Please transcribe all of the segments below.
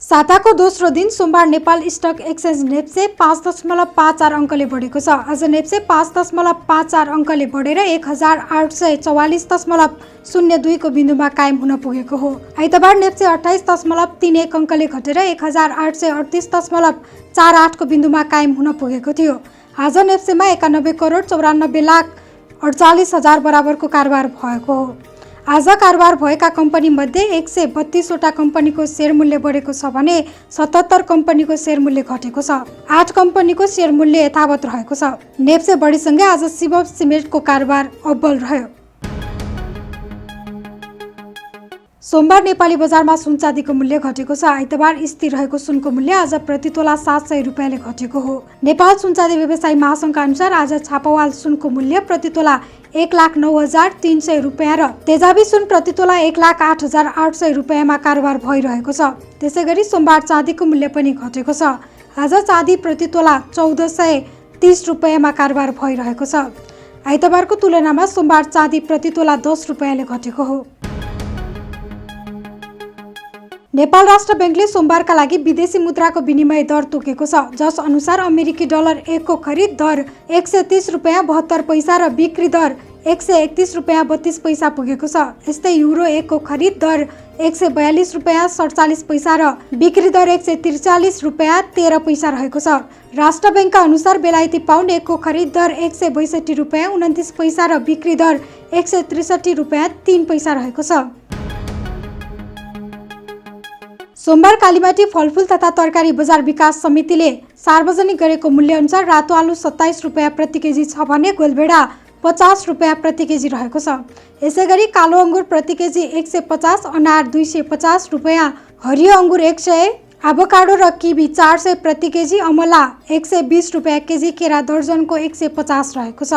साताको दोस्रो दिन सोमबार नेपाल स्टक एक्सचेन्ज नेप्से 5.54 अङ्कले बढेको छ। आज नेप्से 5.54 अङ्कले बढेर 1844.02 को बिन्दुमा कायम हुन पुगेको हो। आइतबार नेप्से 28.31 अङ्कले घटेर 1838.48 को बिन्दुमा कायम हुन पुगेको थियो। आज नेप्सेमा 91,94,48,000 बराबरको कारोबार भएको हो। आज कारोबार भएका कम्पनी मध्ये 132 वटा कम्पनीको शेयर मूल्य बढेको छ भने 77 कम्पनीको शेयर मूल्य घटेको छ। 8 कम्पनीको शेयर मूल्य यथावत रहेको छ। नेप्से बढीसँगै आज शिव सिमेन्टको कारोबार अब्बल रह्यो। सोमबार नेपाली बजारमा सुन चाँदीको मूल्य घटेको छ। आइतबार स्थिर रहेको सुनको मूल्य आज प्रति तोला 700 रुपैयाँले घटेको हो। नेपाल सुन चाँदी व्यवसायी महासंघका अनुसार आज छापावाल सुनको मूल्य प्रति तोला 1,09,300 रुपैयाँ र तेजाबी सुन प्रति तोला 1,08,800 रुपैयाँमा कारोबार भइरहेको छ। त्यसैगरी सोमबार चाँदीको मूल्य पनि घटेको छ। आज चाँदी प्रति तोला 1,430 रुपैयाँमा कारोबार भइरहेको छ। आइतबारको तुलनामा सोमबार चाँदी प्रति तोला 10 रुपैयाँले घटेको हो। नेपाल राष्ट्र बैंकले सोमबारका लागि विदेशी मुद्राको विनिमय दर तोकेको छ, जस अनुसार अमेरिकी डलर 1 को खरिद दर 130 रुपैयाँ 72 पैसा र बिक्री दर 131 रुपैयाँ 32 पैसा पुगेको छ। यस्तै युरो 1 को खरिद दर 142 रुपैयाँ 47 पैसा र बिक्री दर 143 रुपैयाँ 13 पैसा रहेको छ। राष्ट्र बैंकका अनुसार बेलायती पाउन्ड 1 को खरिद दर 162 रुपैयाँ 29 पैसा र बिक्री दर 163 रुपैयाँ 3 पैसा रहेको छ। सोमबार कालीमाटी फलफूल तथा तरकारी बजार विकास समितिले सार्वजनिक गरेको मूल्य अनुसार रातो आलु 27 रुपैयाँ प्रति केजी छ भने गोलभेडा 50 रुपैयाँ प्रति केजी रहेको छ। यसैगरी कालो अंगुर प्रति केजी 150, अनार 250 रुपैयाँ, हरियो अंगुर 100, एभोकाडो र किवी 400 प्रति केजी, अमला 120 रुपैयाँ केजी, केरा दर्जनको 150 रहेको छ।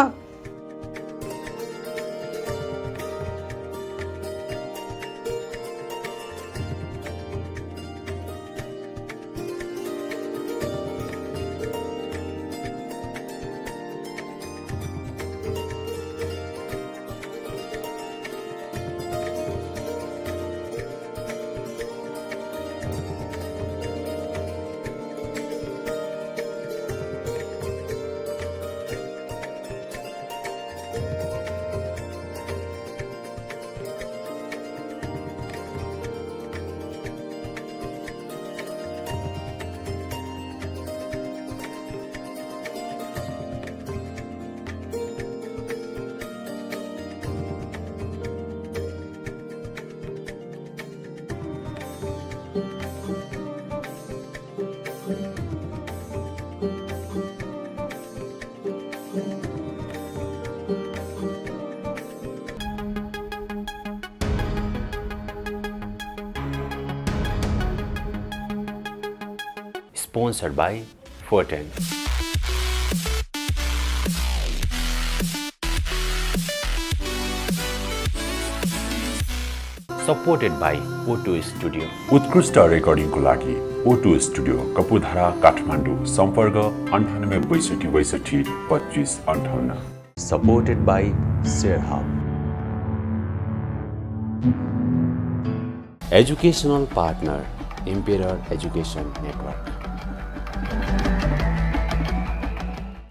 Sponsored by Forten. Supported by O2 Studio. उत्कृष्ट रेकर्डिङको लागि O2 स्टुडियो कपुधारा काठमाडौँ। सम्पर्क 98 62 25 58। Supported by ShareHub. Educational partner Emperor Education Network.